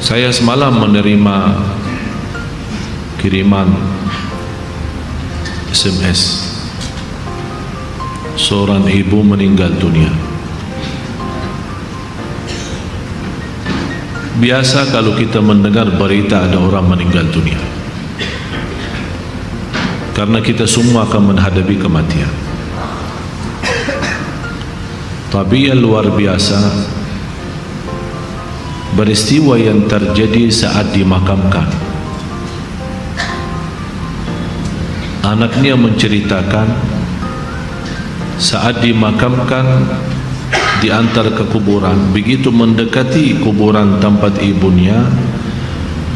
Saya semalam menerima kiriman SMS. Seorang ibu meninggal dunia. Biasa kalau kita mendengar berita ada orang meninggal dunia, karena kita semua akan menghadapi kematian. Tapi yang luar biasa, peristiwa yang terjadi saat dimakamkan. Anaknya menceritakan saat dimakamkan diantar ke kuburan, begitu mendekati kuburan tempat ibunya,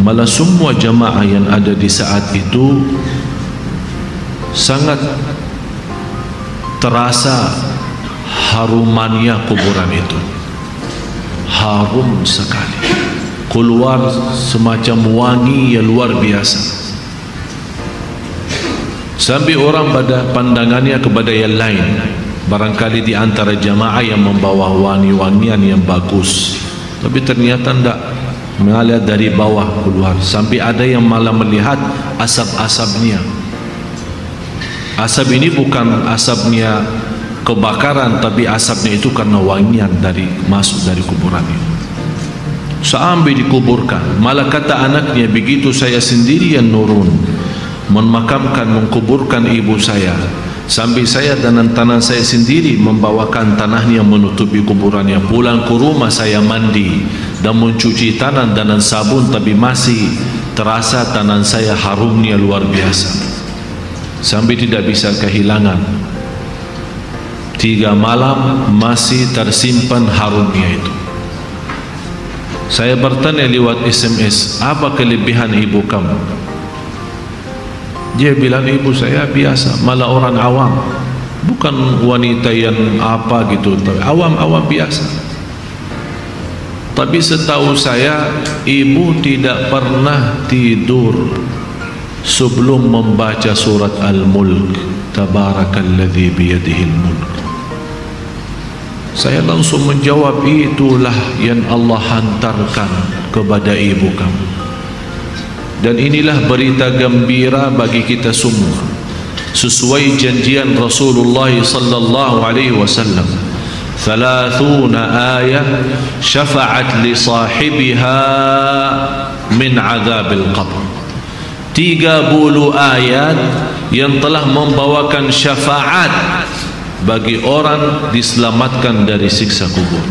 malah semua jamaah yang ada di saat itu sangat terasa harumannya kuburan itu. Harum sekali, keluar semacam wangi yang luar biasa, sampai orang pada pandangannya kepada yang lain, barangkali di antara jamaah yang membawa wangi-wangian yang bagus, tapi ternyata tidak, mengalir dari bawah keluar, sampai ada yang malah melihat asap-asapnya. Asap ini bukan asapnya kebakaran, tapi asapnya itu karena wangian dari masuk dari kuburan itu. Sampai dikuburkan, malah kata anaknya, begitu saya sendiri yang nurun memakamkan, mengkuburkan ibu saya, sampai saya dan tanah saya sendiri membawakan tanahnya menutupi kuburannya. Pulang ke rumah saya mandi dan mencuci tangan dengan sabun, tapi masih terasa tangan saya harumnya luar biasa, sampai tidak bisa kehilangan. 3 malam masih tersimpan harumnya itu. Saya bertanya lewat SMS, apa kelebihan ibu kamu? Dia bilang, ibu saya biasa, malah orang awam, bukan wanita yang apa gitu, awam-awam biasa. Tapi setahu saya, ibu tidak pernah tidur sebelum membaca surat Al-Mulk, Tabarakalladzi biyadihil mulk. Saya langsung menjawab, itulah yang Allah hantarkan kepada ibu kamu. Dan inilah berita gembira bagi kita semua, sesuai janjian Rasulullah sallallahu alaihi wasallam, 30 ayat syafa'at li sahibiha min azabil qabr. 30 ayat yang telah membawakan syafaat bagi orang diselamatkan dari siksa kubur.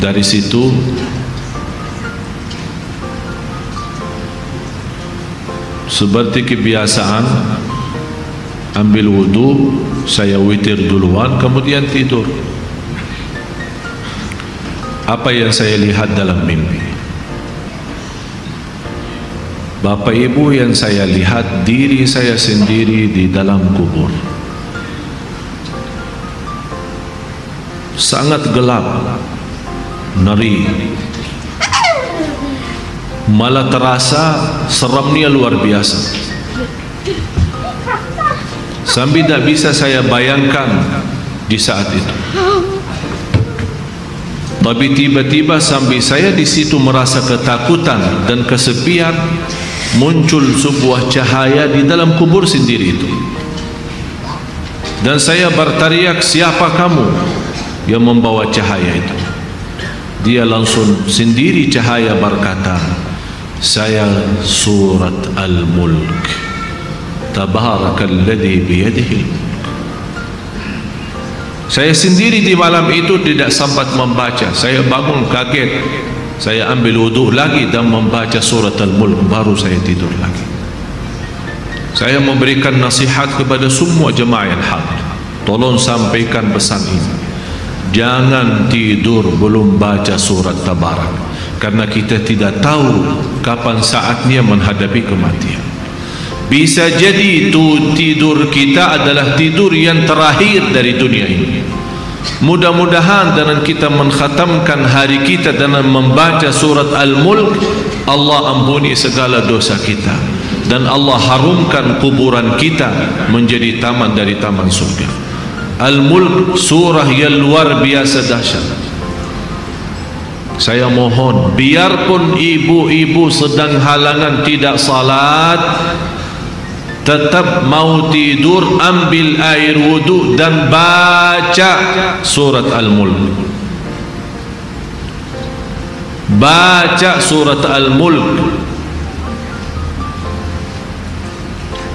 Dari situ seperti kebiasaan, ambil wudu, saya witir duluan, kemudian tidur. Apa yang saya lihat dalam mimpi? Bapak ibu, yang saya lihat diri saya sendiri di dalam kubur. Sangat gelap, ngeri, malah terasa seramnya luar biasa, sampai tidak bisa saya bayangkan di saat itu. Tapi tiba-tiba sampai saya di situ merasa ketakutan dan kesepian, muncul sebuah cahaya di dalam kubur sendiri itu, dan saya berteriak, siapa kamu yang membawa cahaya itu? Dia langsung sendiri cahaya berkata, saya surat Al-Mulk, Tabarakalladzi biyadihil mulk. Saya sendiri di malam itu tidak sempat membaca. Saya bangun kaget, saya ambil wudu lagi dan membaca surat Al-Mulk, baru saya tidur lagi. Saya memberikan nasihat kepada semua jemaah yang hadir, tolong sampaikan pesan ini, jangan tidur belum baca surat Tabarak, karena kita tidak tahu kapan saatnya menghadapi kematian. Bisa jadi itu tidur kita adalah tidur yang terakhir dari dunia ini. Mudah-mudahan dengan kita mengkhatamkan hari kita dengan membaca surat Al-Mulk, Allah ampuni segala dosa kita, dan Allah harumkan kuburan kita menjadi taman dari taman surga. Al-Mulk surah yang luar biasa dahsyat. Saya mohon, biarpun ibu-ibu sedang halangan tidak salat, tetap mau tidur, ambil air wudu dan baca surat Al-Mulk. Baca surat Al-Mulk.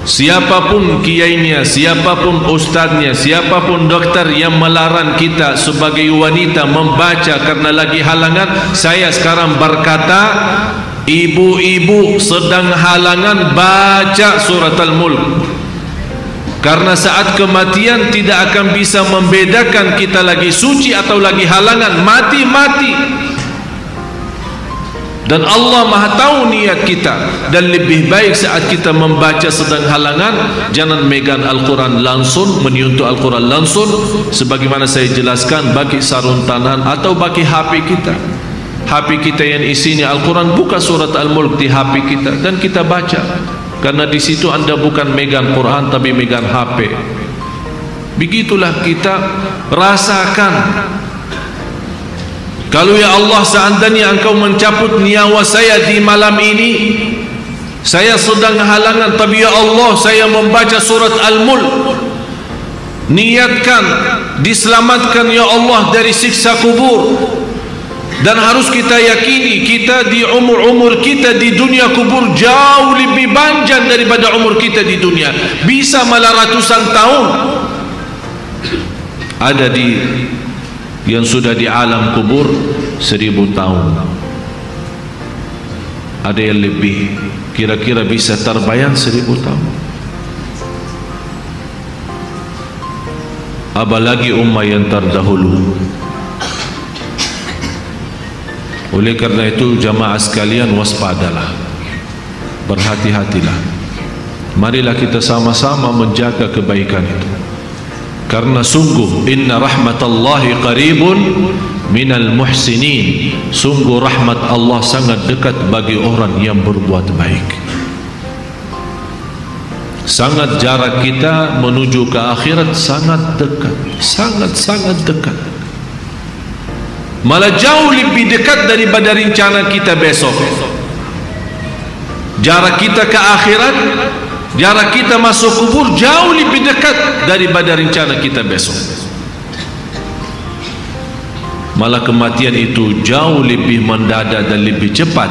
Siapapun kiainya, siapapun ustaznya, siapapun dokter yang melarang kita sebagai wanita membaca karena lagi halangan, saya sekarang berkata, ibu-ibu sedang halangan, baca surat Al-Mulk. Karena saat kematian tidak akan bisa membedakan kita lagi suci atau lagi halangan, mati-mati. Dan Allah Maha tahu niat kita. Dan lebih baik saat kita membaca sedang halangan, jangan megang Al-Quran langsung, menyentuh Al-Quran langsung, sebagaimana saya jelaskan, bagi sarung tangan atau bagi HP kita. HP kita yang isinya Al-Quran, buka surat Al-Mulk di HP kita dan kita baca. Karena di situ anda bukan megang Quran tapi megang HP. Begitulah kita rasakan. Kalau ya Allah, seandainya engkau mencabut nyawa saya di malam ini, saya sedang halangan, tapi ya Allah, saya membaca surat Al-Mulk, niatkan diselamatkan ya Allah dari siksa kubur. Dan harus kita yakini, kita di umur kita di dunia kubur jauh lebih panjang daripada umur kita di dunia, bisa malah ratusan tahun. Ada di yang sudah di alam kubur 1000 tahun, ada yang lebih, kira-kira bisa terbayang 1000 tahun. Apalagi ummah yang terdahulu. Oleh karena itu jamaah sekalian, waspadalah, berhati-hatilah. Marilah kita sama-sama menjaga kebaikan itu. Karena sungguh inna rahmatallahi qaribun minal muhsinin, sungguh rahmat Allah sangat dekat bagi orang yang berbuat baik. Sangat jarak kita menuju ke akhirat sangat dekat, sangat dekat. Malah jauh lebih dekat daripada rencana kita besok. Jarak kita ke akhirat, jarak kita masuk kubur jauh lebih dekat daripada rencana kita besok. Malah kematian itu jauh lebih mendadak dan lebih cepat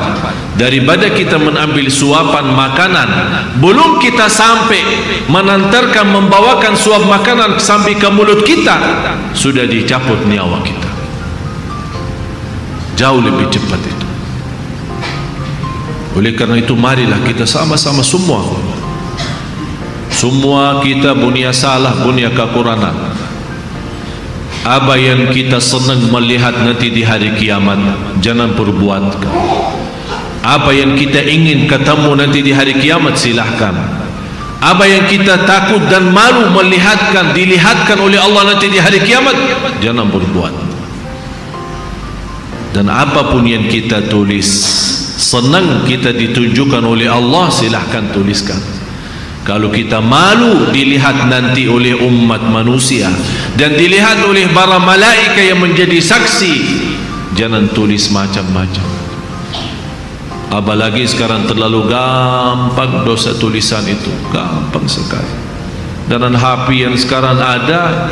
daripada kita mengambil suapan makanan. Belum kita sampai menantarkan, membawakan suap makanan sampai ke mulut kita, sudah dicabut nyawa kita. Jauh lebih cepat itu. Oleh karena itu marilah kita sama-sama semua kita punya salah, punya kekurangan. Apa yang kita senang melihat nanti di hari kiamat, jangan perbuat. Apa yang kita ingin ketemu nanti di hari kiamat, silahkan. Apa yang kita takut dan malu dilihatkan oleh Allah nanti di hari kiamat, jangan berbuat. Dan apapun yang kita tulis, senang kita ditunjukkan oleh Allah, silahkan tuliskan. Kalau kita malu dilihat nanti oleh umat manusia dan dilihat oleh para malaikat yang menjadi saksi, jangan tulis macam-macam. Apalagi sekarang terlalu gampang dosa tulisan itu, gampang sekali. Dan HP yang sekarang ada,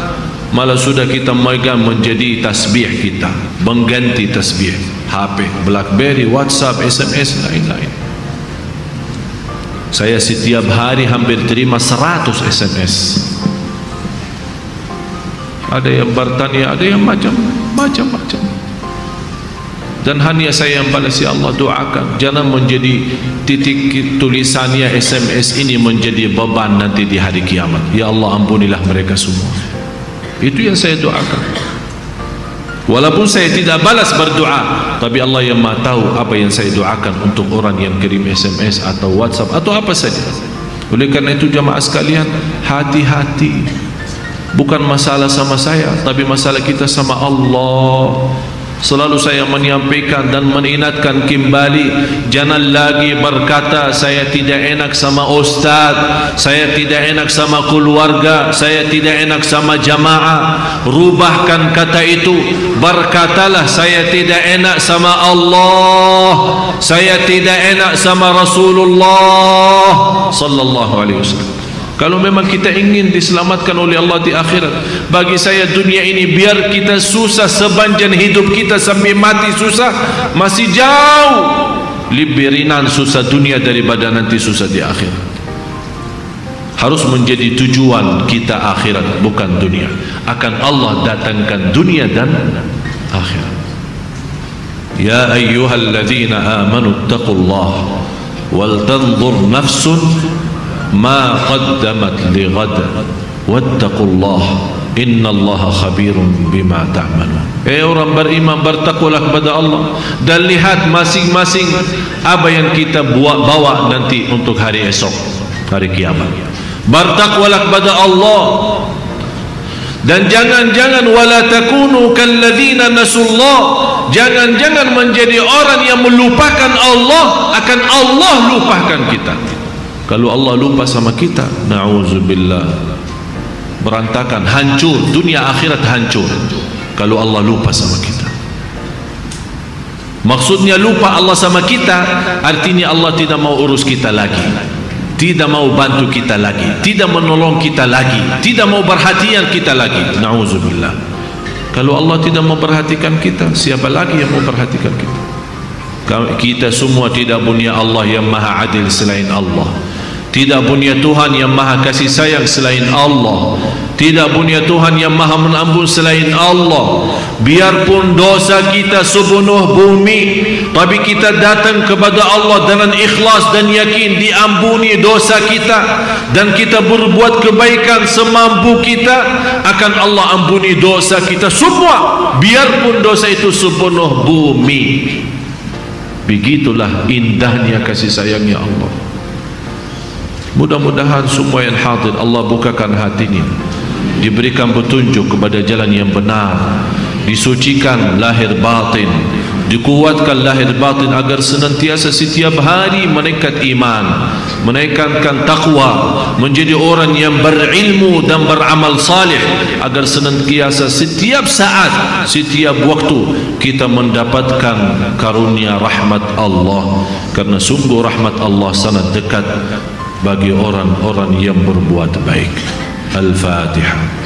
malah sudah kita megang menjadi tasbih kita, mengganti tasbih HP, BlackBerry, WhatsApp, SMS, lain-lain. Saya setiap hari hampir terima 100 SMS. Ada yang bertanya, ada yang macam-macam. Dan hanya saya yang balas, ya Allah, doakan jangan menjadi titik tulisannya SMS ini menjadi beban nanti di hari kiamat. Ya Allah, ampunilah mereka semua. Itu yang saya doakan. Walaupun saya tidak balas berdoa, tapi Allah yang Maha tahu apa yang saya doakan untuk orang yang kirim SMS atau WhatsApp atau apa saja. Oleh karena itu jamaah sekalian, hati-hati. Bukan masalah sama saya, tapi masalah kita sama Allah. Selalu saya menyampaikan dan mengingatkan kembali, jangan lagi berkata saya tidak enak sama ustaz, saya tidak enak sama keluarga, saya tidak enak sama jamaah. Rubahkan kata itu, berkatalah saya tidak enak sama Allah, saya tidak enak sama Rasulullah sallallahu alaihi wasallam. Kalau memang kita ingin diselamatkan oleh Allah di akhirat, bagi saya dunia ini biar kita susah sepanjang hidup kita sampai mati susah, masih jauh lebih ringan susah dunia daripada nanti susah di akhirat. Harus menjadi tujuan kita akhirat, bukan dunia. Akan Allah datangkan dunia dan akhirat. Ya ayyuhalladzina amanu taqullaha wal tanzur nafsun ma qaddamat li ghad wattaqullaha innallaha khabirun bima ta'malun. Orang beriman, bertakwalah kepada Allah dan lihat masing-masing apa yang kita bawa nanti untuk hari esok, hari kiamat. Bertakwalah kepada Allah dan jangan-jangan wala takunu kalladzina nasullah, jangan-jangan menjadi orang yang melupakan Allah, akan Allah lupakan kita. Kalau Allah lupa sama kita, na'udzubillah, berantakan, hancur, dunia akhirat hancur kalau Allah lupa sama kita. Maksudnya lupa Allah sama kita, artinya Allah tidak mau urus kita lagi, tidak mau bantu kita lagi, tidak menolong kita lagi, tidak mau perhatian kita lagi. Na'udzubillah. Kalau Allah tidak mau perhatikan kita, siapa lagi yang mau perhatikan kita? Kita semua tidak punya Allah yang maha adil selain Allah, tidak punya Tuhan yang maha kasih sayang selain Allah, tidak punya Tuhan yang maha mengampun selain Allah. Biarpun dosa kita sepenuh bumi, tapi kita datang kepada Allah dengan ikhlas dan yakin diampuni dosa kita, dan kita berbuat kebaikan semampu kita, akan Allah ampuni dosa kita semua, biarpun dosa itu sepenuh bumi. Begitulah indahnya kasih sayangnya Allah. Mudah-mudahan semua yang hadir Allah bukakan hatinya, diberikan petunjuk kepada jalan yang benar, disucikan lahir batin, dikuatkan lahir batin agar senantiasa setiap hari menaikkan iman, menaikkan takwa, menjadi orang yang berilmu dan beramal salih, agar senantiasa setiap saat, setiap waktu kita mendapatkan karunia rahmat Allah, karena sungguh rahmat Allah sangat dekat bagi orang-orang yang berbuat baik. Al-Fatihah.